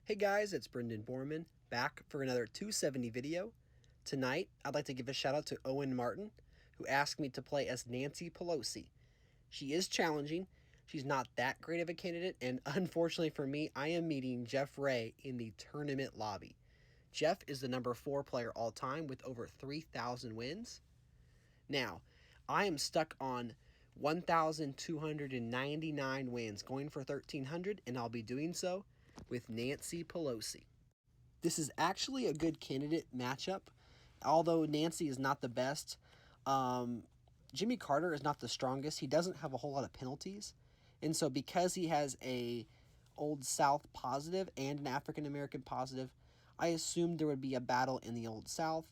Hey guys, it's Brendan Borman, back for another 270 video. Tonight, I'd like to give a shout out to Owen Martin, who asked me to play as Nancy Pelosi. She is challenging, she's not that great of a candidate, and unfortunately for me, I am meeting Jeff Ray in the tournament lobby. Jeff is the number 4 player all time with over 3,000 wins. Now, I am stuck on 1,299 wins, going for 1,300, and I'll be doing so with Nancy Pelosi. This is actually a good candidate matchup, although Nancy is not the best. Jimmy Carter is not the strongest. He doesn't have a whole lot of penalties, and so because he has a Old South positive and an African American positive, I assumed there would be a battle in the Old South.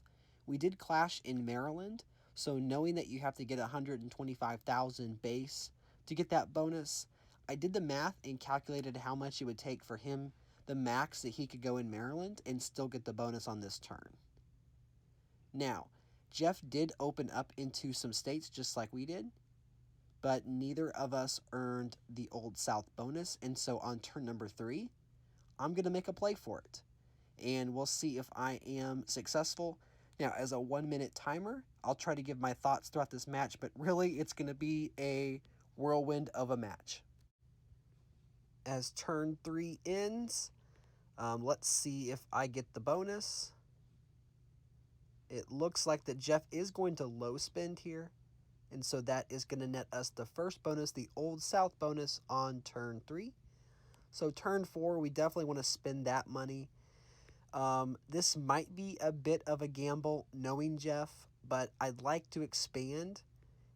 We did clash in Maryland, so knowing that you have to get 125,000 base to get that bonus, I did the math and calculated how much it would take for him, the max that he could go in Maryland, and still get the bonus on this turn. Now, Jeff did open up into some states just like we did, but neither of us earned the Old South bonus, and so on turn number 3, I'm going to make a play for it, and we'll see if I am successful. Now, as a 1-minute timer, I'll try to give my thoughts throughout this match, but really it's going to be a whirlwind of a match. As turn 3 ends, let's see if I get the bonus. It looks like that Jeff is going to low spend here, and so that is going to net us the first bonus, the Old South bonus, on turn 3. So turn 4, we definitely want to spend that money. This might be a bit of a gamble, knowing Jeff, but I'd like to expand.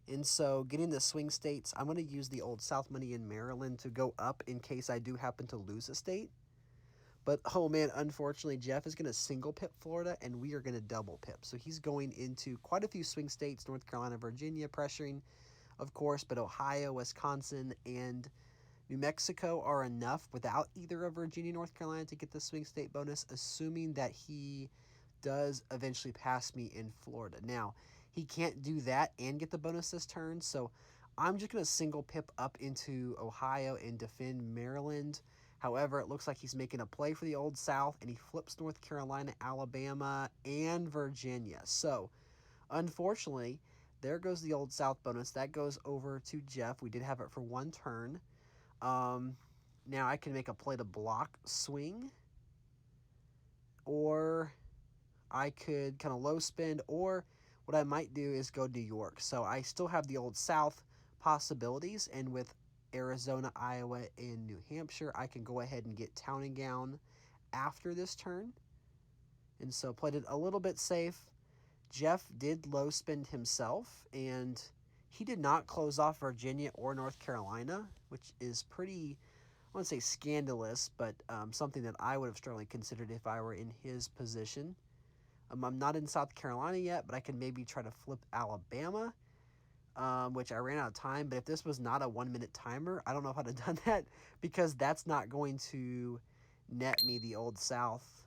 And so getting the swing states, I'm going to use the Old South money in Maryland to go up in case I do happen to lose a state. But, oh man, unfortunately, Jeff is going to single pip Florida, and we are going to double pip. So he's going into quite a few swing states, North Carolina, Virginia, pressuring, of course, but Ohio, Wisconsin, and New Mexico are enough without either of Virginia, North Carolina to get the swing state bonus, assuming that he does eventually pass me in Florida. Now, he can't do that and get the bonus this turn, so I'm just going to single pip up into Ohio and defend Maryland. However, it looks like he's making a play for the Old South, and he flips North Carolina, Alabama, and Virginia. So, unfortunately, there goes the Old South bonus. That goes over to Jeff. We did have it for one turn. Now I can make a play to block swing, or I could kind of low spend, or what I might do is go New York. So I still have the Old South possibilities, and with Arizona, Iowa, and New Hampshire, I can go ahead and get Town and Gown after this turn. And so played it a little bit safe. Jeff did low spend himself, and he did not close off Virginia or North Carolina, which is pretty, I wouldn't say scandalous, but something that I would have strongly considered if I were in his position. I'm not in South Carolina yet, but I can maybe try to flip Alabama, which I ran out of time. But if this was not a 1-minute timer, I don't know if I'd have done that, because that's not going to net me the Old South.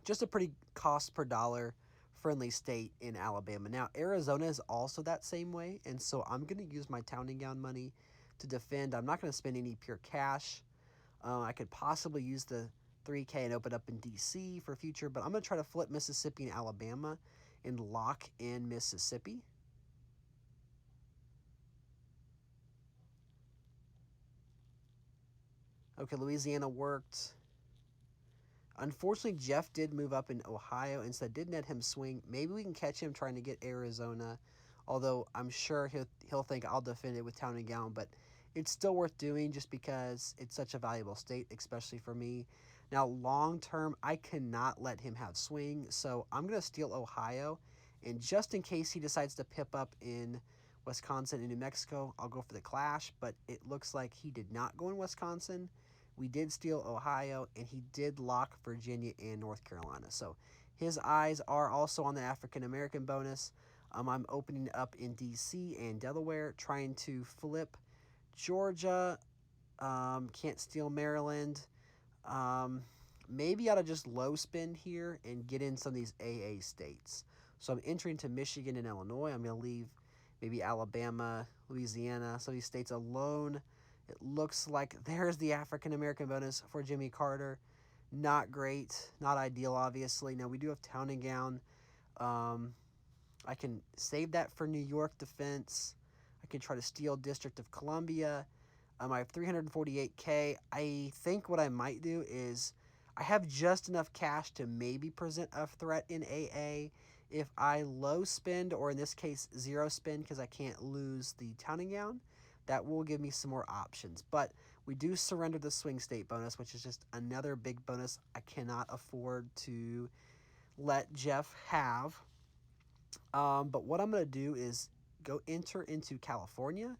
Just a pretty cost per dollar friendly state in Alabama. Now, Arizona is also that same way, and so I'm going to use my Town and Gown money to defend. I'm not going to spend any pure cash. I could possibly use the $3K and open up in D.C. for future, but I'm going to try to flip Mississippi and Alabama and lock in Mississippi. Okay, Louisiana worked. Unfortunately, Jeff did move up in Ohio, and so that did net him swing. Maybe we can catch him trying to get Arizona, although I'm sure he'll think I'll defend it with Town and Gown, but it's still worth doing just because it's such a valuable state, especially for me. Now, long term, I cannot let him have swing, so I'm going to steal Ohio, and just in case he decides to pip up in Wisconsin and New Mexico, I'll go for the clash, but it looks like he did not go in Wisconsin. We did steal Ohio, and he did lock Virginia and North Carolina. So his eyes are also on the African-American bonus. I'm opening up in D.C. and Delaware, trying to flip Georgia. Can't steal Maryland. Maybe I ought to just low spend here and get in some of these AA states. So I'm entering to Michigan and Illinois. I'm going to leave maybe Alabama, Louisiana, some of these states alone It looks like there's the African American bonus for Jimmy Carter. Not great, not ideal, obviously. Now, we do have Town and Gown. I can save that for New York defense. I can try to steal District of Columbia. I have 348K. I think what I might do is I have just enough cash to maybe present a threat in AA. If I low spend, or in this case, zero spend, because I can't lose the Town and Gown, that will give me some more options. But we do surrender the swing state bonus, which is just another big bonus I cannot afford to let Jeff have. But what I'm going to do is go enter into California,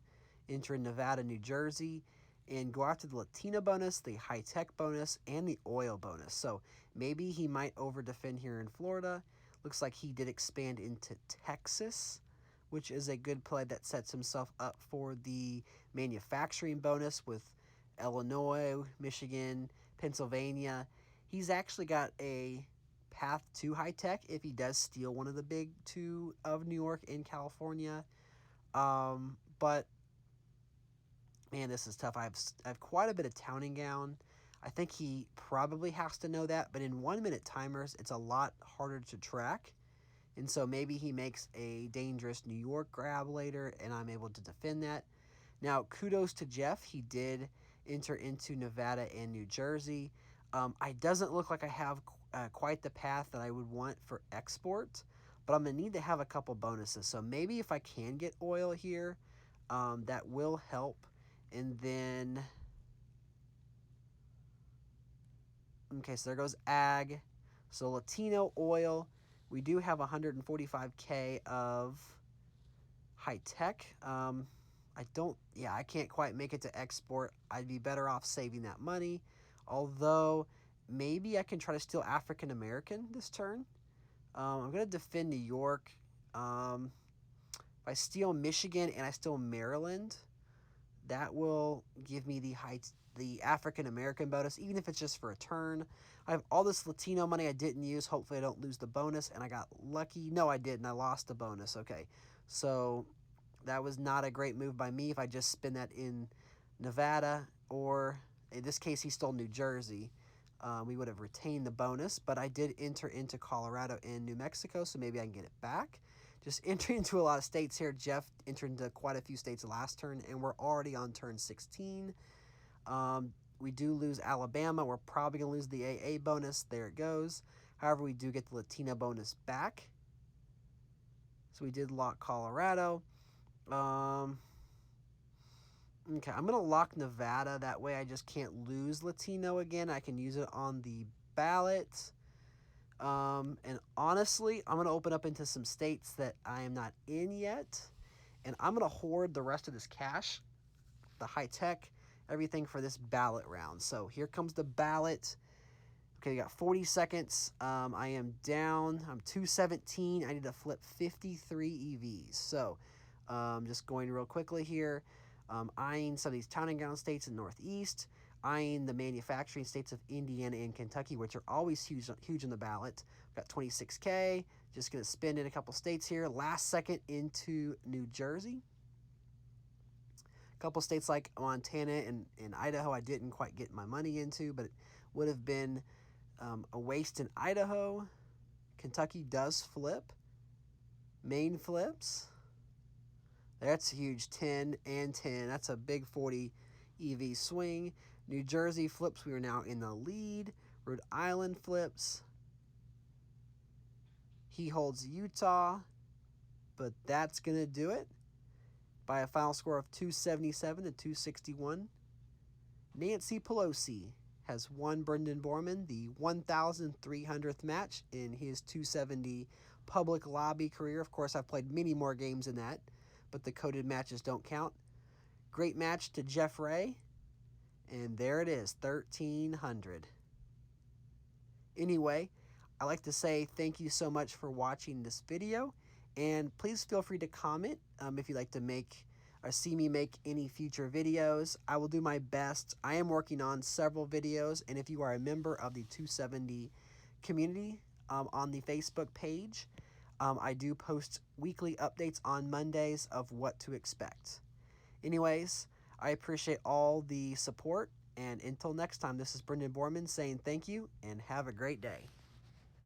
enter in Nevada, New Jersey, and go after the Latina bonus, the high-tech bonus, and the oil bonus. So maybe he might over-defend here in Florida. Looks like he did expand into Texas, which is a good play that sets himself up for the manufacturing bonus with Illinois, Michigan, Pennsylvania. He's actually got a path to high tech if he does steal one of the big two of New York and California. But man, this is tough. I have quite a bit of Town and Gown. I think he probably has to know that, but in 1 minute timers, it's a lot harder to track. And so maybe he makes a dangerous New York grab later, and I'm able to defend that. Now, kudos to Jeff. He did enter into Nevada and New Jersey. It doesn't look like I have quite the path that I would want for export, but I'm going to need to have a couple bonuses. So maybe if I can get oil here, that will help. And then, okay, so there goes ag. So Latino oil, we do have 145K of high tech. I can't quite make it to export. I'd be better off saving that money. Although, maybe I can try to steal African American this turn. I'm going to defend New York. If I steal Michigan and I steal Maryland, that will give me the African American bonus, even if it's just for a turn. I have all this Latino money I didn't use. Hopefully I don't lose the bonus, and I got lucky. No, I didn't. I lost the bonus. Okay, so that was not a great move by me. If I just spin that in Nevada, or in this case, he stole New Jersey, we would have retained the bonus, but I did enter into Colorado and New Mexico, so maybe I can get it back. Just entering into a lot of states here. Jeff entered into quite a few states last turn, and we're already on turn 16. We do lose Alabama. We're probably going to lose the AA bonus. There it goes. However, we do get the Latina bonus back. So we did lock Colorado. Okay, I'm going to lock Nevada. That way I just can't lose Latino again. I can use it on the ballot. And honestly, I'm going to open up into some states that I am not in yet. And I'm going to hoard the rest of this cash, the high tech, everything for this ballot round. So here comes the ballot. Okay, you got 40 seconds. I am down. I'm 217. I need to flip 53 EVs. So just going real quickly here. Eyeing some of these town and gown states in the Northeast. Eyeing the manufacturing states of Indiana and Kentucky, which are always huge on the ballot. Got 26K. Just going to spin in a couple states here. Last second into New Jersey. A couple states like Montana and Idaho I didn't quite get my money into, but it would have been a waste in Idaho. Kentucky does flip. Maine flips. That's huge, 10 and 10. That's a big 40 EV swing. New Jersey flips. We are now in the lead. Rhode Island flips. He holds Utah, but that's going to do it by a final score of 277 to 261. Nancy Pelosi has won Brendan Borman the 1,300th match in his 270 public lobby career. Of course, I've played many more games than that, but the coded matches don't count. Great match to Jeff Ray. And there it is, 1,300. Anyway, I'd like to say thank you so much for watching this video. And please feel free to comment if you'd like to make or see me make any future videos. I will do my best. I am working on several videos. And if you are a member of the 270 community on the Facebook page, I do post weekly updates on Mondays of what to expect. Anyways, I appreciate all the support, and until next time, this is Brendan Borman saying thank you and have a great day.